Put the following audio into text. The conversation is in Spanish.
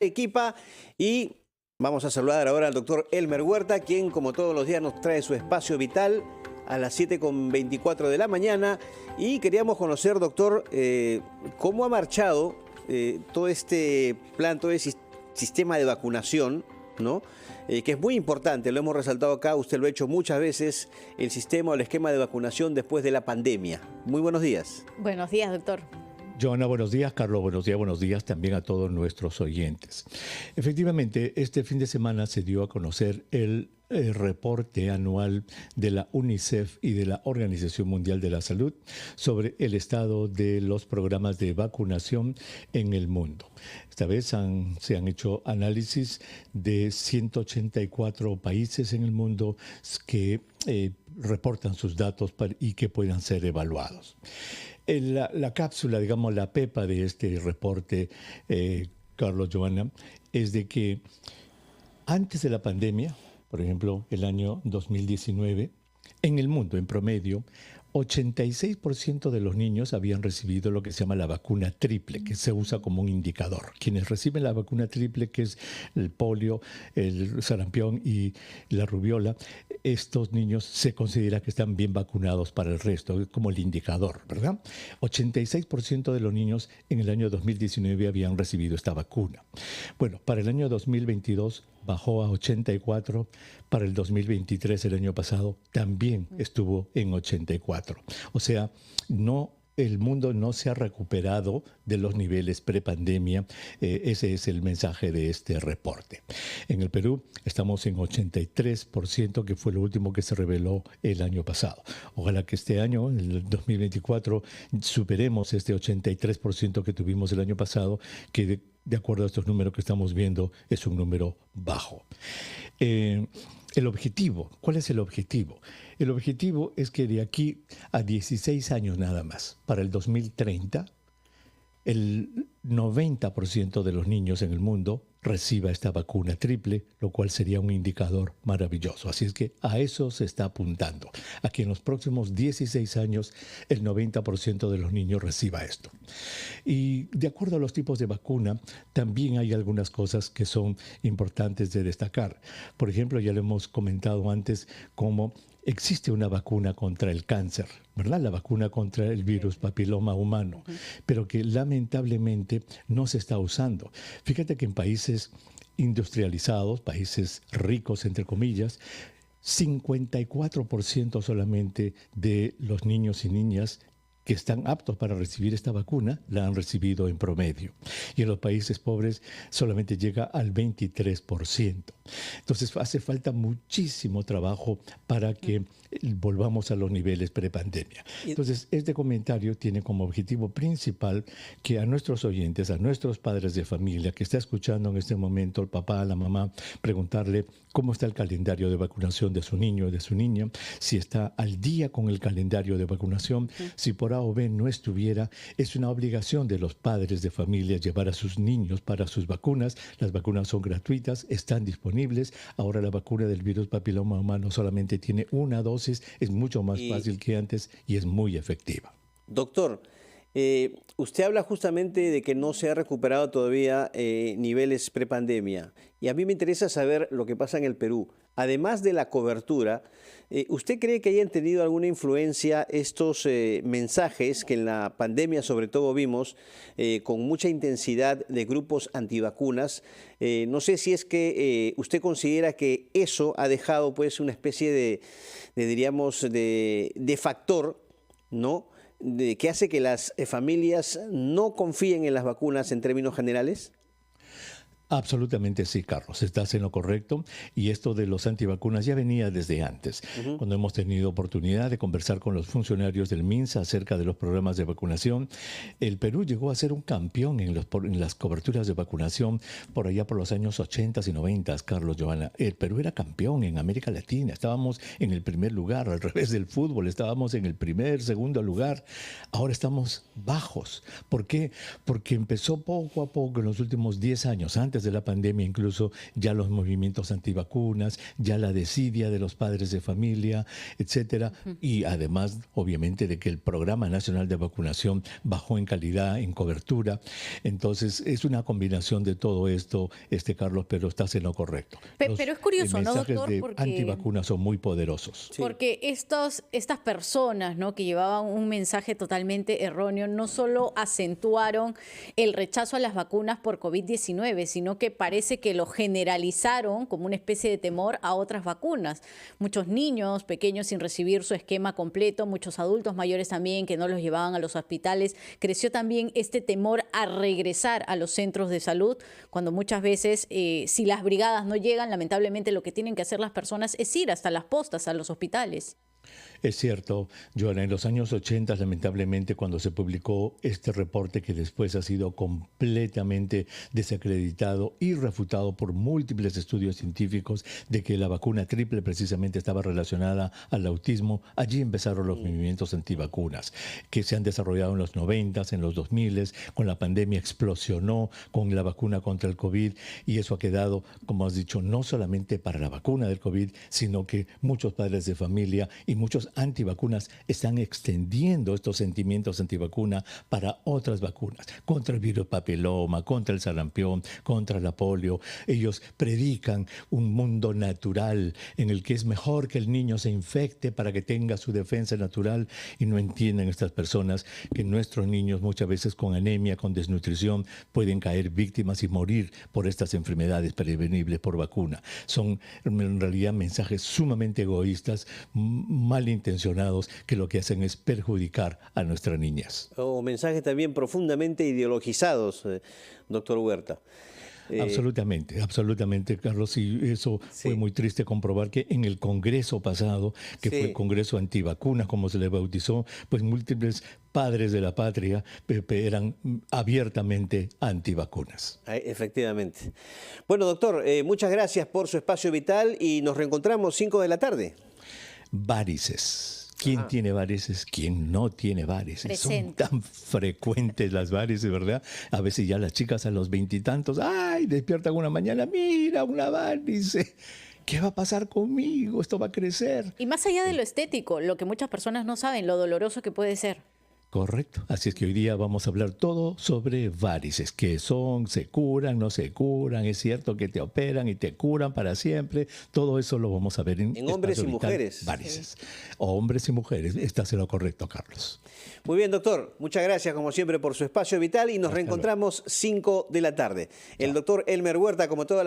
Equipa y vamos a saludar ahora al doctor Elmer Huerta, quien como todos los días nos trae su espacio vital a las 7:24 de la mañana y queríamos conocer, doctor, cómo ha marchado todo este plan, todo ese sistema de vacunación, ¿no? Que es muy importante, lo hemos resaltado acá, usted lo ha hecho muchas veces, el sistema o el esquema de vacunación después de la pandemia. Muy buenos días. Buenos días, doctor. Joana, buenos días. Carlos, buenos días también a todos nuestros oyentes. Efectivamente, este fin de semana se dio a conocer el reporte anual de la UNICEF y de la Organización Mundial de la Salud sobre el estado de los programas de vacunación en el mundo. Esta vez se han hecho análisis de 184 países en el mundo que reportan sus datos y que puedan ser evaluados. La cápsula, digamos, la pepa de este reporte, Carlos, Joana, es de que antes de la pandemia, por ejemplo, el año 2019, en el mundo, en promedio, 86% de los niños habían recibido lo que se llama la vacuna triple, que se usa como un indicador. Quienes reciben la vacuna triple, que es el polio, el sarampión y la rubiola, estos niños se considera que están bien vacunados para el resto, como el indicador, ¿verdad? 86% de los niños en el año 2019 habían recibido esta vacuna. Bueno, para el año 2022 bajó a 84, para el 2023, el año pasado, también estuvo en 84. O sea, el mundo no se ha recuperado de los niveles prepandemia. Ese es el mensaje de este reporte. En el Perú estamos en 83%, que fue lo último que se reveló el año pasado. Ojalá que este año, en el 2024, superemos este 83% que tuvimos el año pasado, que de acuerdo a estos números que estamos viendo, es un número bajo. El objetivo, ¿cuál es el objetivo? El objetivo es que de aquí a 16 años nada más, para el 2030, el 90% de los niños en el mundo reciba esta vacuna triple, lo cual sería un indicador maravilloso. Así es que a eso se está apuntando, a que en los próximos 16 años el 90% de los niños reciba esto. Y de acuerdo a los tipos de vacuna, también hay algunas cosas que son importantes de destacar. Por ejemplo, ya lo hemos comentado antes, como existe una vacuna contra el cáncer, ¿verdad? La vacuna contra el virus papiloma humano, pero que lamentablemente no se está usando. Fíjate que en países industrializados, países ricos, entre comillas, 54% solamente de los niños y niñas que están aptos para recibir esta vacuna la han recibido en promedio. Y en los países pobres solamente llega al 23%. Entonces hace falta muchísimo trabajo para que volvamos a los niveles prepandemia. Entonces este comentario tiene como objetivo principal que a nuestros oyentes, a nuestros padres de familia que está escuchando en este momento, el papá, la mamá, preguntarle cómo está el calendario de vacunación de su niño o de su niña, si está al día con el calendario de vacunación, si por A o B no estuviera, es una obligación de los padres de familia llevar a sus niños para sus vacunas. Las vacunas son gratuitas, están disponibles. Ahora la vacuna del virus papiloma humano solamente tiene una dosis, es mucho más fácil que antes y es muy efectiva. Doctor, usted habla justamente de que no se ha recuperado todavía niveles prepandemia. Y a mí me interesa saber lo que pasa en el Perú. Además de la cobertura, ¿usted cree que hayan tenido alguna influencia estos mensajes que en la pandemia sobre todo vimos con mucha intensidad de grupos antivacunas? No sé si es que usted considera que eso ha dejado pues una especie de factor, ¿no?, que hace que las familias no confíen en las vacunas en términos generales. Absolutamente sí, Carlos, estás en lo correcto y esto de los antivacunas ya venía desde antes, cuando hemos tenido oportunidad de conversar con los funcionarios del MINSA acerca de los programas de vacunación. El Perú llegó a ser un campeón en las coberturas de vacunación por allá por los años 80 y 90, Carlos, Joana. El Perú era campeón en América Latina, estábamos en el primer lugar, al revés del fútbol, estábamos en el segundo lugar. Ahora estamos bajos. ¿Por qué? Porque empezó poco a poco en los últimos 10 años, antes antes de la pandemia incluso ya los movimientos antivacunas, ya la desidia de los padres de familia, etcétera, y además obviamente de que el Programa Nacional de Vacunación bajó en calidad, en cobertura. Entonces es una combinación de todo esto, Carlos, pero estás en lo correcto. Pero es curioso, ¿no, mensajes doctor? de Porque antivacunas son muy poderosos. Sí. Porque estas personas, ¿no?, que llevaban un mensaje totalmente erróneo, no solo acentuaron el rechazo a las vacunas por COVID-19, sino que parece que lo generalizaron como una especie de temor a otras vacunas. Muchos niños pequeños sin recibir su esquema completo, muchos adultos mayores también que no los llevaban a los hospitales. Creció también este temor a regresar a los centros de salud, cuando muchas veces, si las brigadas no llegan, lamentablemente lo que tienen que hacer las personas es ir hasta las postas, a los hospitales. Es cierto, Joana, en los años 80, lamentablemente, cuando se publicó este reporte que después ha sido completamente desacreditado y refutado por múltiples estudios científicos de que la vacuna triple precisamente estaba relacionada al autismo, allí empezaron los movimientos antivacunas, que se han desarrollado en los 90, en los 2000, con la pandemia explosionó con la vacuna contra el COVID, y eso ha quedado, como has dicho, no solamente para la vacuna del COVID, sino que muchos padres de familia y muchos antivacunas están extendiendo estos sentimientos antivacuna para otras vacunas, contra el virus papiloma, contra el sarampión, contra la polio. Ellos predican un mundo natural en el que es mejor que el niño se infecte para que tenga su defensa natural, y no entienden estas personas que nuestros niños muchas veces con anemia, con desnutrición, pueden caer víctimas y morir por estas enfermedades prevenibles por vacuna. Son en realidad mensajes sumamente egoístas, malintencionados, que lo que hacen es perjudicar a nuestras niñas. O mensajes también profundamente ideologizados, doctor Huerta. Absolutamente, absolutamente, Carlos, y eso fue muy triste comprobar que en el Congreso pasado, que fue el Congreso Antivacunas, como se le bautizó, pues múltiples padres de la patria eran abiertamente antivacunas. Efectivamente. Bueno, doctor, muchas gracias por su espacio vital y nos reencontramos 5 de la tarde. Varices. ¿Quién tiene varices? ¿Quién no tiene varices? Presente. Son tan frecuentes las varices, ¿verdad? A veces ya las chicas a los 20 y tantos, ¡ay!, despiertan una mañana, ¡mira, una varice! ¿Qué va a pasar conmigo? Esto va a crecer. Y más allá de lo estético, lo que muchas personas no saben, lo doloroso que puede ser. Correcto. Así es que hoy día vamos a hablar todo sobre varices. ¿Qué son? ¿Se curan? ¿No se curan? ¿Es cierto que te operan y te curan para siempre? Todo eso lo vamos a ver en hombres y Espacio Vital, mujeres. Varices. Hombres y mujeres. Estás en lo correcto, Carlos. Muy bien, doctor. Muchas gracias, como siempre, por su espacio vital y nos reencontramos 5 de la tarde. El doctor Elmer Huerta, como toda